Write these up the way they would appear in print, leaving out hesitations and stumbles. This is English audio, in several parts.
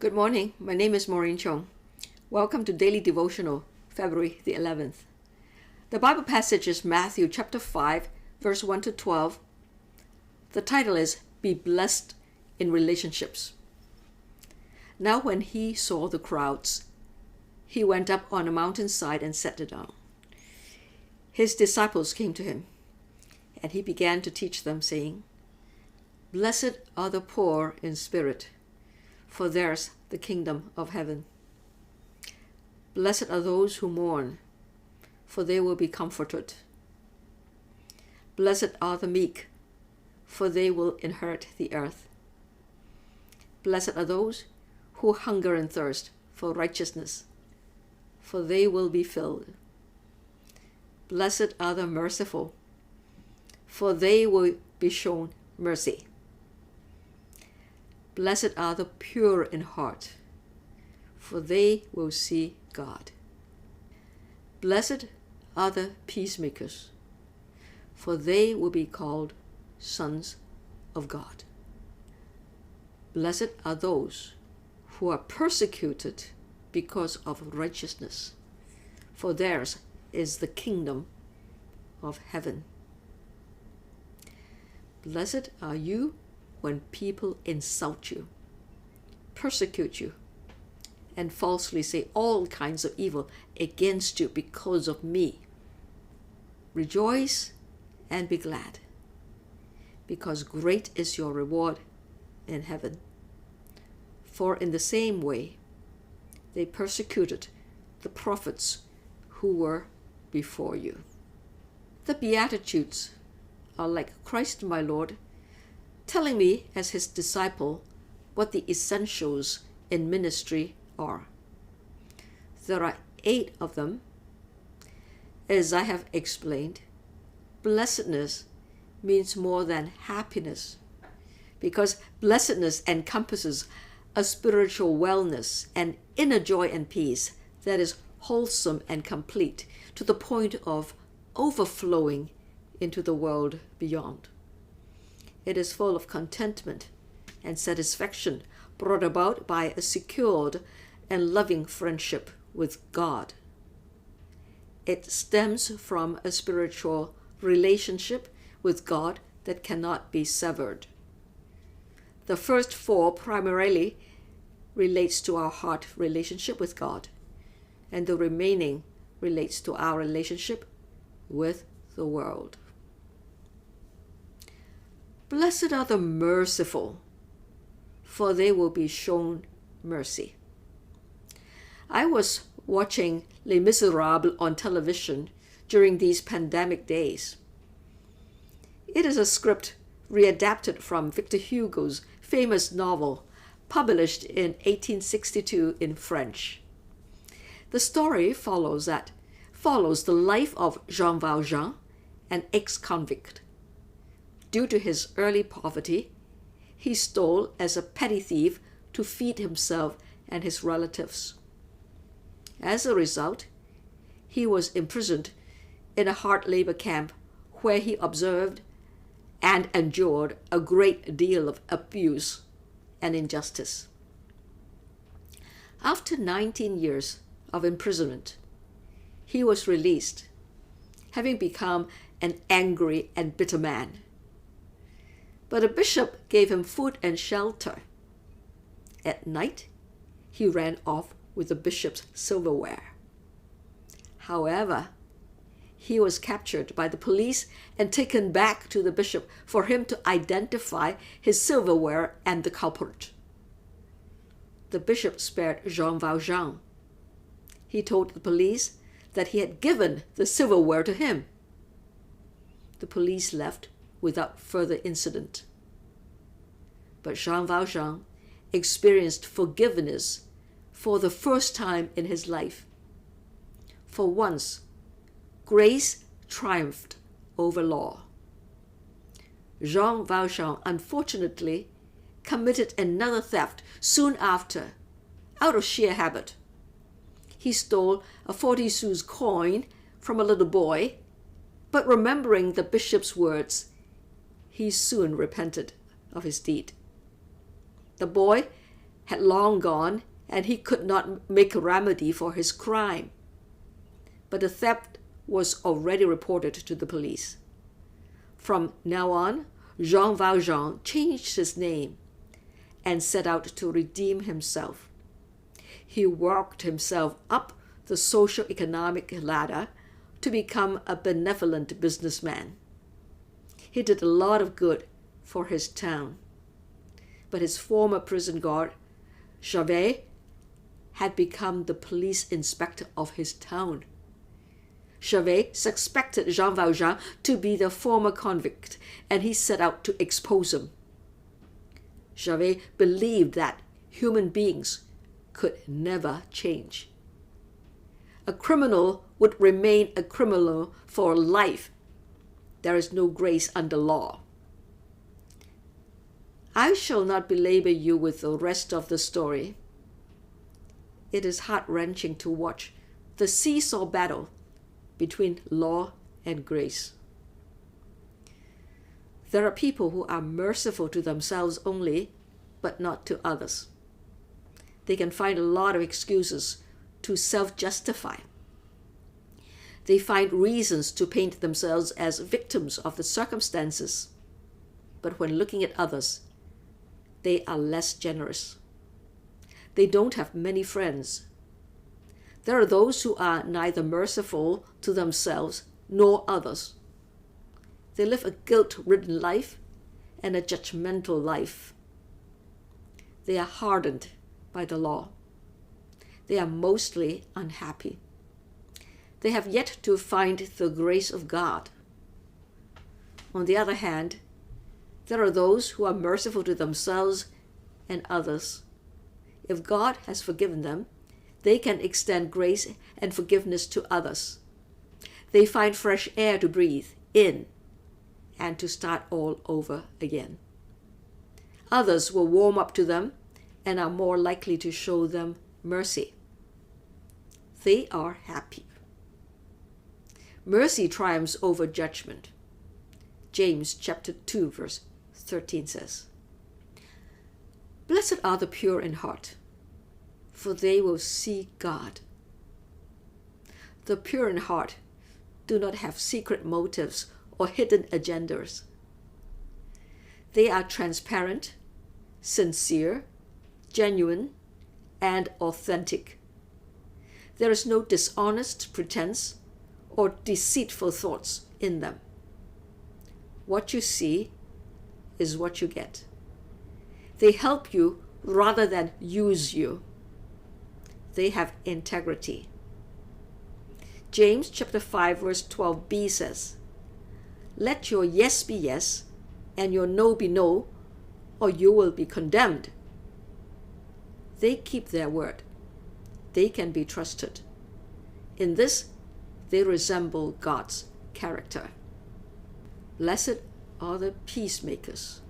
Good morning. My name is Maureen Chung. Welcome to Daily Devotional, February the 11th. The Bible passage is Matthew chapter 5, verse 1 to 12. The title is Be Blessed in Relationships. Now when he saw the crowds, he went up on a mountainside and sat down. His disciples came to him, and he began to teach them, saying, Blessed are the poor in spirit, for theirs the kingdom of heaven. Blessed are those who mourn, for they will be comforted. Blessed are the meek, for they will inherit the earth. Blessed are those who hunger and thirst for righteousness, for they will be filled. Blessed are the merciful, for they will be shown mercy. Blessed are the pure in heart, for they will see God. Blessed are the peacemakers, for they will be called sons of God. Blessed are those who are persecuted because of righteousness, for theirs is the kingdom of heaven. Blessed are you when people insult you, persecute you, and falsely say all kinds of evil against you because of me. Rejoice and be glad, because great is your reward in heaven. For in the same way they persecuted the prophets who were before you. The Beatitudes are like Christ my Lord telling me as his disciple what the essentials in ministry are. There are 8 of them. As I have explained, blessedness means more than happiness, because blessedness encompasses a spiritual wellness and inner joy and peace that is wholesome and complete to the point of overflowing into the world beyond. It is full of contentment and satisfaction brought about by a secured and loving friendship with God. It stems from a spiritual relationship with God that cannot be severed. The first 4 primarily relates to our heart relationship with God, and the remaining relates to our relationship with the world. Blessed are the merciful, for they will be shown mercy. I was watching Les Miserables on television during these pandemic days. It is a script readapted from Victor Hugo's famous novel, published in 1862 in French. The story follows the life of Jean Valjean, an ex-convict. Due to his early poverty, he stole as a petty thief to feed himself and his relatives. As a result, he was imprisoned in a hard labor camp where he observed and endured a great deal of abuse and injustice. After 19 years of imprisonment, he was released, having become an angry and bitter man. But a bishop gave him food and shelter. At night, he ran off with the bishop's silverware. However, he was captured by the police and taken back to the bishop for him to identify his silverware and the culprit. The bishop spared Jean Valjean. He told the police that he had given the silverware to him. The police left without further incident. But Jean Valjean experienced forgiveness for the first time in his life. For once, grace triumphed over law. Jean Valjean unfortunately committed another theft soon after, out of sheer habit. He stole a 40 sous coin from a little boy, but remembering the bishop's words, he soon repented of his deed. The boy had long gone, and he could not make a remedy for his crime. But the theft was already reported to the police. From now on, Jean Valjean changed his name and set out to redeem himself. He worked himself up the socio-economic ladder to become a benevolent businessman. He did a lot of good for his town. But his former prison guard, Javert, had become the police inspector of his town. Javert suspected Jean Valjean to be the former convict, and he set out to expose him. Javert believed that human beings could never change. A criminal would remain a criminal for life. There is no grace under law. I shall not belabor you with the rest of the story. It is heart-wrenching to watch the seesaw battle between law and grace. There are people who are merciful to themselves only, but not to others. They can find a lot of excuses to self-justify. They find reasons to paint themselves as victims of the circumstances. But when looking at others, they are less generous. They don't have many friends. There are those who are neither merciful to themselves nor others. They live a guilt-ridden life and a judgmental life. They are hardened by the law. They are mostly unhappy. They have yet to find the grace of God. On the other hand, there are those who are merciful to themselves and others. If God has forgiven them, they can extend grace and forgiveness to others. They find fresh air to breathe in and to start all over again. Others will warm up to them and are more likely to show them mercy. They are happy. Mercy triumphs over judgment. James chapter 2 verse 13 says, "Blessed are the pure in heart, for they will see God." The pure in heart do not have secret motives or hidden agendas. They are transparent, sincere, genuine, and authentic. There is no dishonest pretense or deceitful thoughts in them. What you see is what you get. They help you rather than use you. They have integrity. James chapter 5 verse 12b says, "Let your yes be yes and your no be no, or you will be condemned." They keep their word. They can be trusted. In this, they resemble God's character. Blessed are the peacemakers,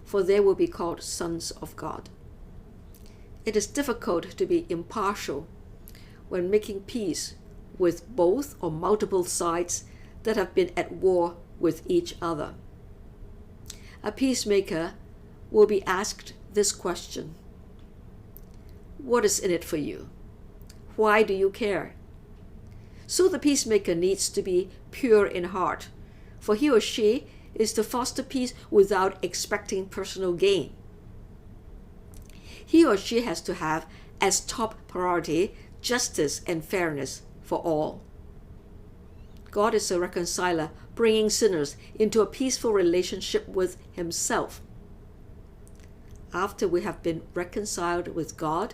for they will be called sons of God. It is difficult to be impartial when making peace with both or multiple sides that have been at war with each other. A peacemaker will be asked this question: what is in it for you? Why do you care? So the peacemaker needs to be pure in heart, for he or she is to foster peace without expecting personal gain. He or she has to have as top priority justice and fairness for all. God is a reconciler, bringing sinners into a peaceful relationship with Himself. After we have been reconciled with God,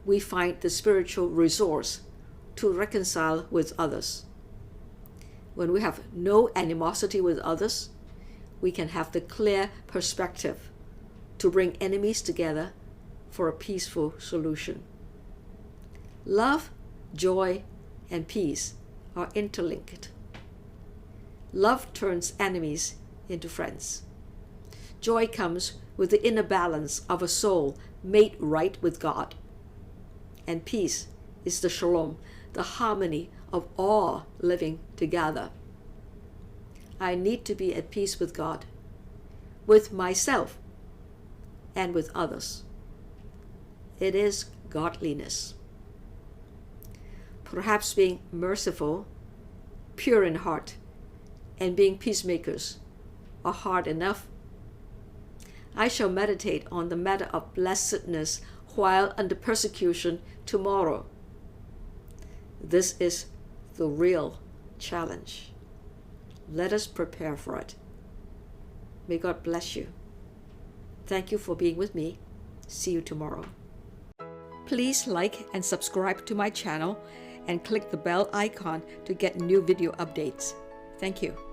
we find the spiritual resource to reconcile with others. When we have no animosity with others, we can have the clear perspective to bring enemies together for a peaceful solution. Love, joy, and peace are interlinked. Love turns enemies into friends. Joy comes with the inner balance of a soul made right with God. And peace is the shalom, the harmony of all living together. I need to be at peace with God, with myself, and with others. It is godliness. Perhaps being merciful, pure in heart, and being peacemakers are hard enough. I shall meditate on the matter of blessedness while under persecution tomorrow. This is the real challenge. Let us prepare for it. May God bless you. Thank you for being with me. See you tomorrow. Please like and subscribe to my channel and click the bell icon to get new video updates. Thank you.